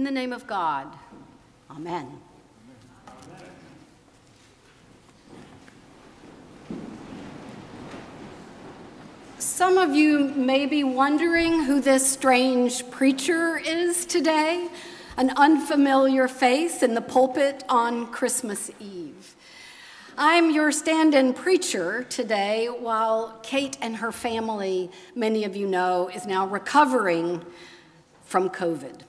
the name of God, amen. Some of you may be wondering who this strange preacher is today, an unfamiliar face in the pulpit on Christmas Eve. I'm your stand-in preacher today while Kate and her family, many of you know, is now recovering from COVID.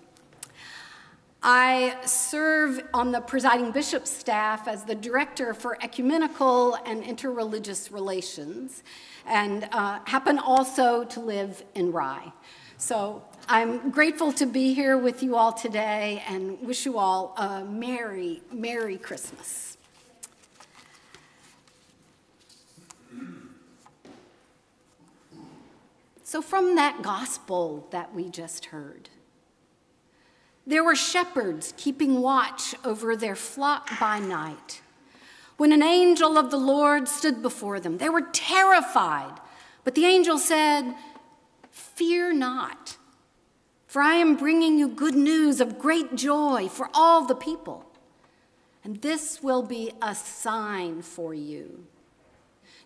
I serve on the presiding bishop's staff as the director for ecumenical and interreligious relations, and happen also to live in Rye. So I'm grateful to be here with you all today and wish you all a Merry, Merry Christmas. So from that gospel that we just heard, there were shepherds keeping watch over their flock by night. When an angel of the Lord stood before them, they were terrified. But the angel said, "Fear not, for I am bringing you good news of great joy for all the people. And this will be a sign for you.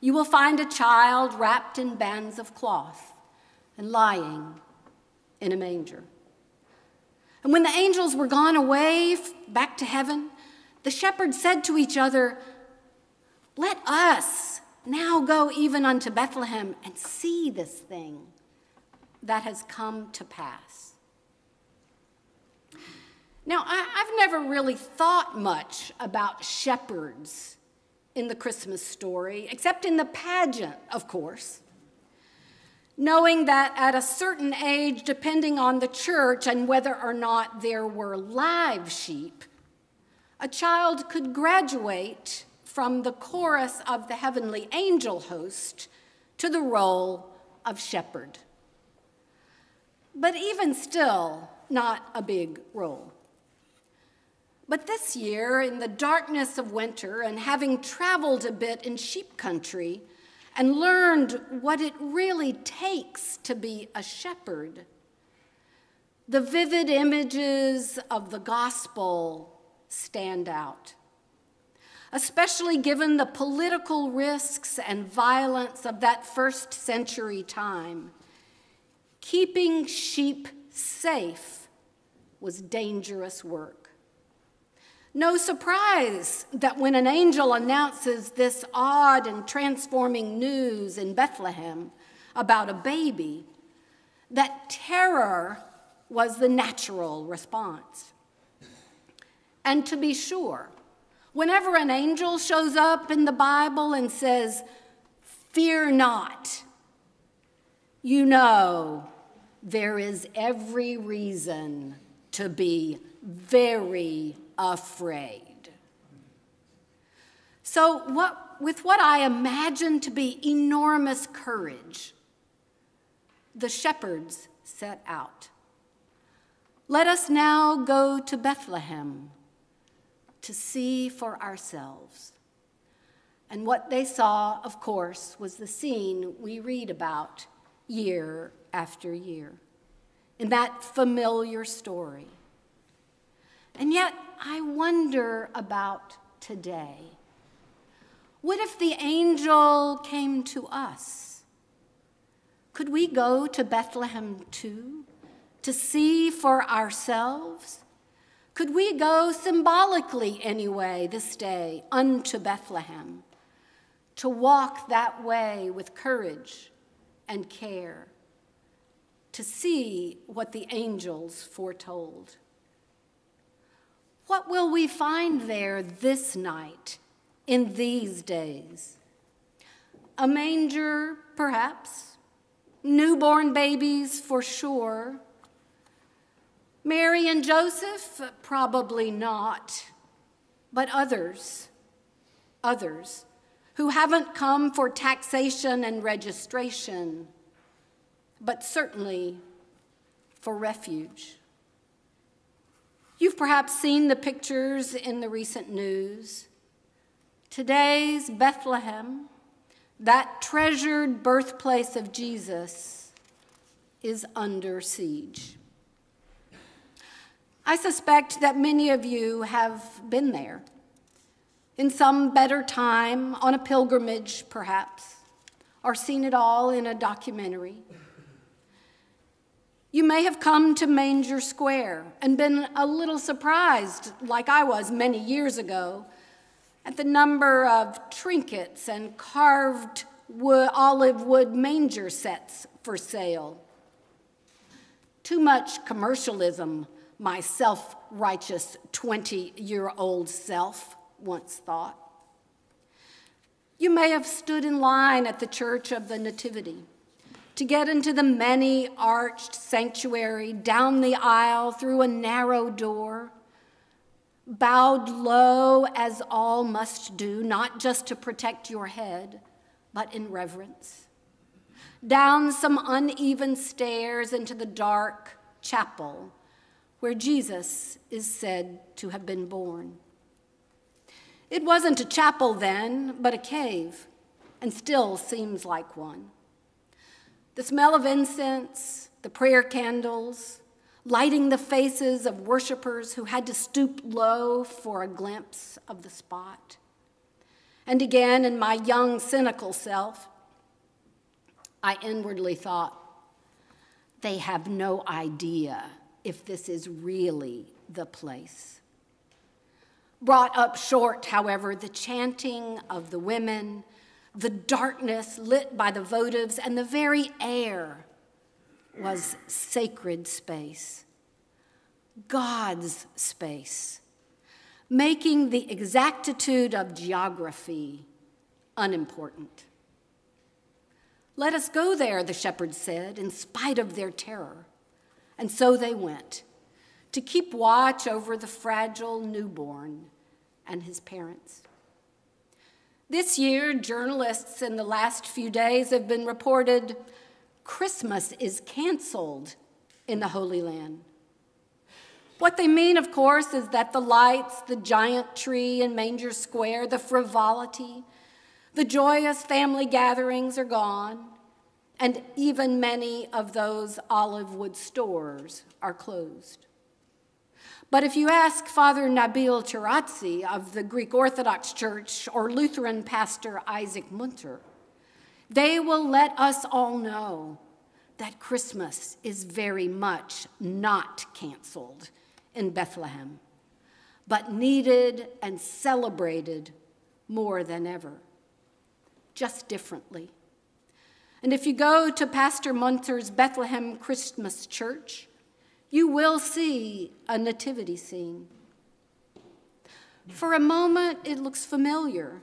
You will find a child wrapped in bands of cloth and lying in a manger." And when the angels were gone away back to heaven, the shepherds said to each other, "Let us now go even unto Bethlehem and see this thing that has come to pass." Now, I've never really thought much about shepherds in the Christmas story, except in the pageant, of course, knowing that at a certain age, depending on the church and whether or not there were live sheep, a child could graduate from the chorus of the heavenly angel host to the role of shepherd. But even still, not a big role. But this year, in the darkness of winter and having traveled a bit in sheep country and learned what it really takes to be a shepherd, the vivid images of the gospel stand out, especially given the political risks and violence of that first century time. Keeping sheep safe was dangerous work. No surprise that when an angel announces this odd and transforming news in Bethlehem about a baby, that terror was the natural response. And to be sure, whenever an angel shows up in the Bible and says, "Fear not," you know there is every reason to be very afraid. So with what I imagine to be enormous courage, the shepherds set out. Let us now go to Bethlehem to see for ourselves. And what they saw, of course, was the scene we read about year after year in that familiar story. And yet, I wonder about today. What if the angel came to us? Could we go to Bethlehem too, to see for ourselves? Could we go symbolically anyway this day unto Bethlehem, to walk that way with courage and care, to see what the angels foretold? What will we find there this night, in these days? A manger, perhaps. Newborn babies, for sure. Mary and Joseph, probably not. But others who haven't come for taxation and registration, but certainly for refuge. You've perhaps seen the pictures in the recent news. Today's Bethlehem, that treasured birthplace of Jesus, is under siege. I suspect that many of you have been there, in some better time, on a pilgrimage perhaps, or seen it all in a documentary. You may have come to Manger Square and been a little surprised, like I was many years ago, at the number of trinkets and carved olive wood manger sets for sale. Too much commercialism, my self-righteous 20-year-old self once thought. You may have stood in line at the Church of the Nativity to get into the many-arched sanctuary, down the aisle through a narrow door, bowed low as all must do, not just to protect your head, but in reverence. Down some uneven stairs into the dark chapel where Jesus is said to have been born. It wasn't a chapel then, but a cave, and still seems like one. The smell of incense, the prayer candles, lighting the faces of worshipers who had to stoop low for a glimpse of the spot. And again, in my young, cynical self, I inwardly thought, they have no idea if this is really the place. Brought up short, however, the chanting of the women, the darkness lit by the votives, and the very air was sacred space, God's space, making the exactitude of geography unimportant. Let us go there, the shepherds said, in spite of their terror. And so they went, to keep watch over the fragile newborn and his parents. This year, journalists in the last few days have been reported Christmas is canceled in the Holy Land. What they mean, of course, is that the lights, the giant tree in Manger Square, the frivolity, the joyous family gatherings are gone, and even many of those olive wood stores are closed. But if you ask Father Nabil Tarazzi of the Greek Orthodox Church or Lutheran pastor Isaac Munter, they will let us all know that Christmas is very much not canceled in Bethlehem, but needed and celebrated more than ever, just differently. And if you go to Pastor Munter's Bethlehem Christmas Church, you will see a nativity scene. For a moment, it looks familiar,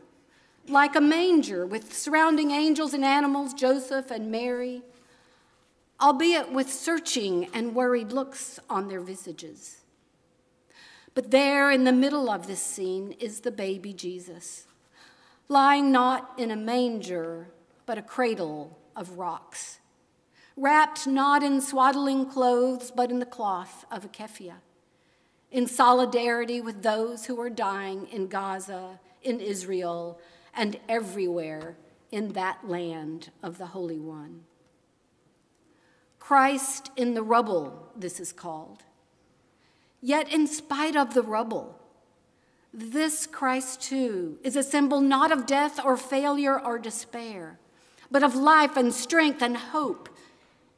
like a manger with surrounding angels and animals, Joseph and Mary, albeit with searching and worried looks on their visages. But there in the middle of this scene is the baby Jesus, lying not in a manger, but a cradle of rocks, wrapped not in swaddling clothes, but in the cloth of a keffiyeh, in solidarity with those who are dying in Gaza, in Israel, and everywhere in that land of the Holy One. Christ in the rubble, this is called. Yet in spite of the rubble, this Christ too is a symbol not of death or failure or despair, but of life and strength and hope,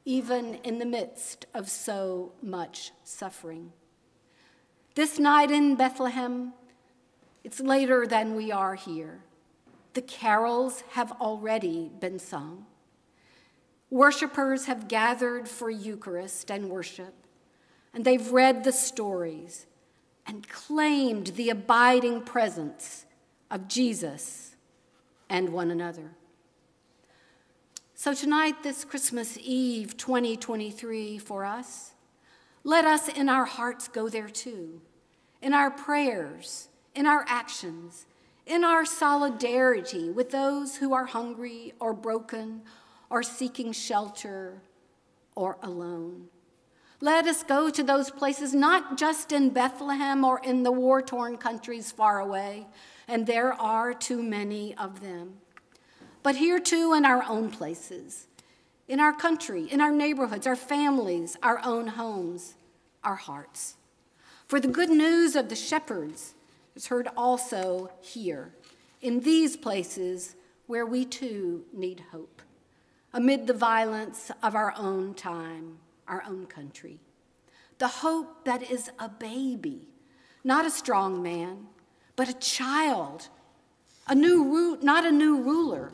even in the midst of so much suffering. This night in Bethlehem, it's later than we are here. The carols have already been sung. Worshipers have gathered for Eucharist and worship, and they've read the stories and claimed the abiding presence of Jesus and one another. So tonight, this Christmas Eve 2023 for us, let us in our hearts go there too, in our prayers, in our actions, in our solidarity with those who are hungry or broken or seeking shelter or alone. Let us go to those places, not just in Bethlehem or in the war-torn countries far away, and there are too many of them, but here too in our own places, in our country, in our neighborhoods, our families, our own homes, our hearts. For the good news of the shepherds is heard also here, in these places where we too need hope, amid the violence of our own time, our own country. The hope that is a baby, not a strong man, but a child, not a new ruler,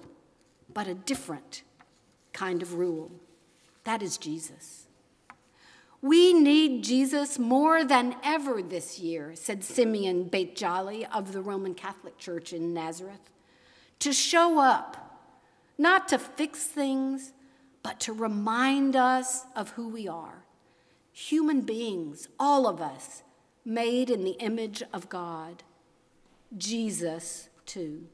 but a different kind of rule. That is Jesus. We need Jesus more than ever this year, said Simeon Beit Jolly of the Roman Catholic Church in Nazareth, to show up, not to fix things, but to remind us of who we are. Human beings, all of us, made in the image of God. Jesus, too.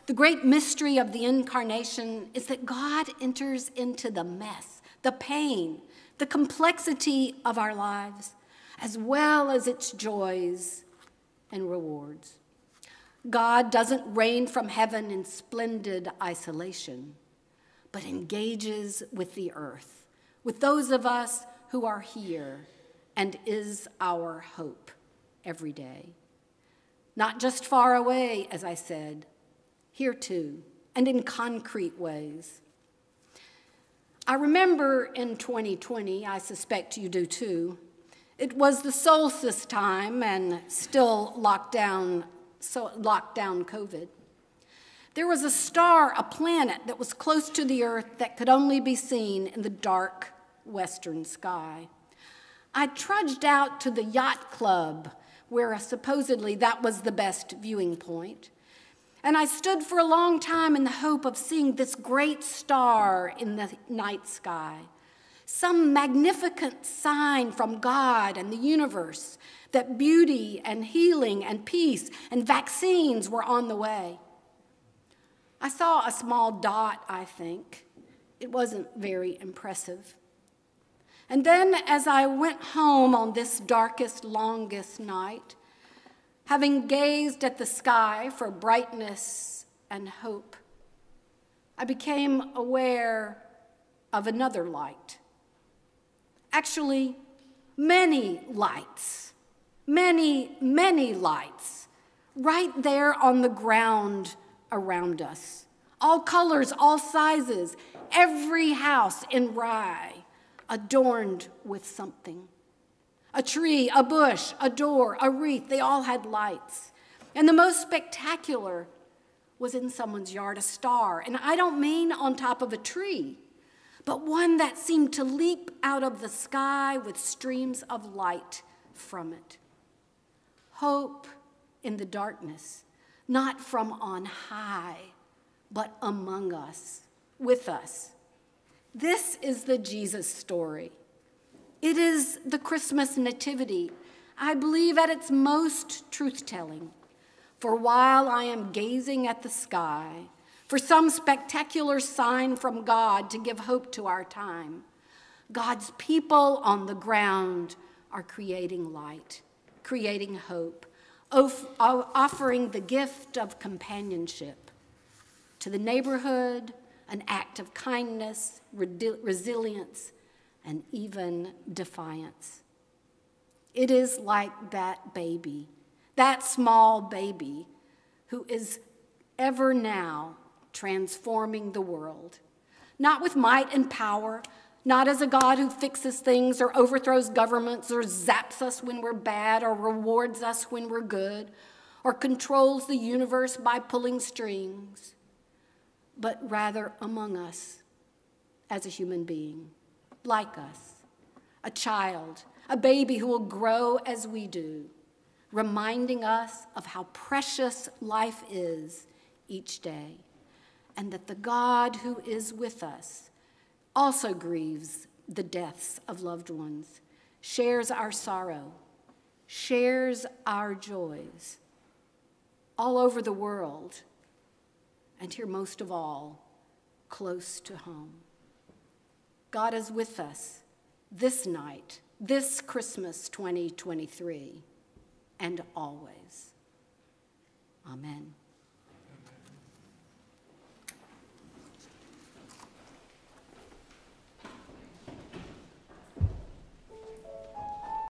The great mystery of the incarnation is that God enters into the mess, the pain, the complexity of our lives, as well as its joys and rewards. God doesn't reign from heaven in splendid isolation, but engages with the earth, with those of us who are here, and is our hope every day. Not just far away, as I said, here too, and in concrete ways. I remember in 2020, I suspect you do too, it was the solstice time and still lockdown COVID. There was a star, a planet that was close to the earth that could only be seen in the dark western sky. I trudged out to the yacht club where supposedly that was the best viewing point. And I stood for a long time in the hope of seeing this great star in the night sky, some magnificent sign from God and the universe that beauty and healing and peace and vaccines were on the way. I saw a small dot, I think. It wasn't very impressive. And then as I went home on this darkest, longest night, having gazed at the sky for brightness and hope, I became aware of another light. Actually, many lights, many lights, right there on the ground around us. All colors, all sizes, every house in Rye adorned with something. A tree, a bush, a door, a wreath, they all had lights. And the most spectacular was in someone's yard, a star. And I don't mean on top of a tree, but one that seemed to leap out of the sky with streams of light from it. Hope in the darkness, not from on high, but among us, with us. This is the Jesus story. It is the Christmas nativity, I believe at its most truth-telling. For while I am gazing at the sky, for some spectacular sign from God to give hope to our time, God's people on the ground are creating light, creating hope, offering the gift of companionship to the neighborhood, an act of kindness, resilience, and even defiance. It is like that baby, that small baby who is ever now transforming the world, not with might and power, not as a God who fixes things or overthrows governments or zaps us when we're bad or rewards us when we're good or controls the universe by pulling strings, but rather among us as a human being, like us, a child, a baby who will grow as we do, reminding us of how precious life is each day, and that the God who is with us also grieves the deaths of loved ones, shares our sorrow, shares our joys all over the world, and here most of all, close to home. God is with us this night, this Christmas 2023, and always. Amen.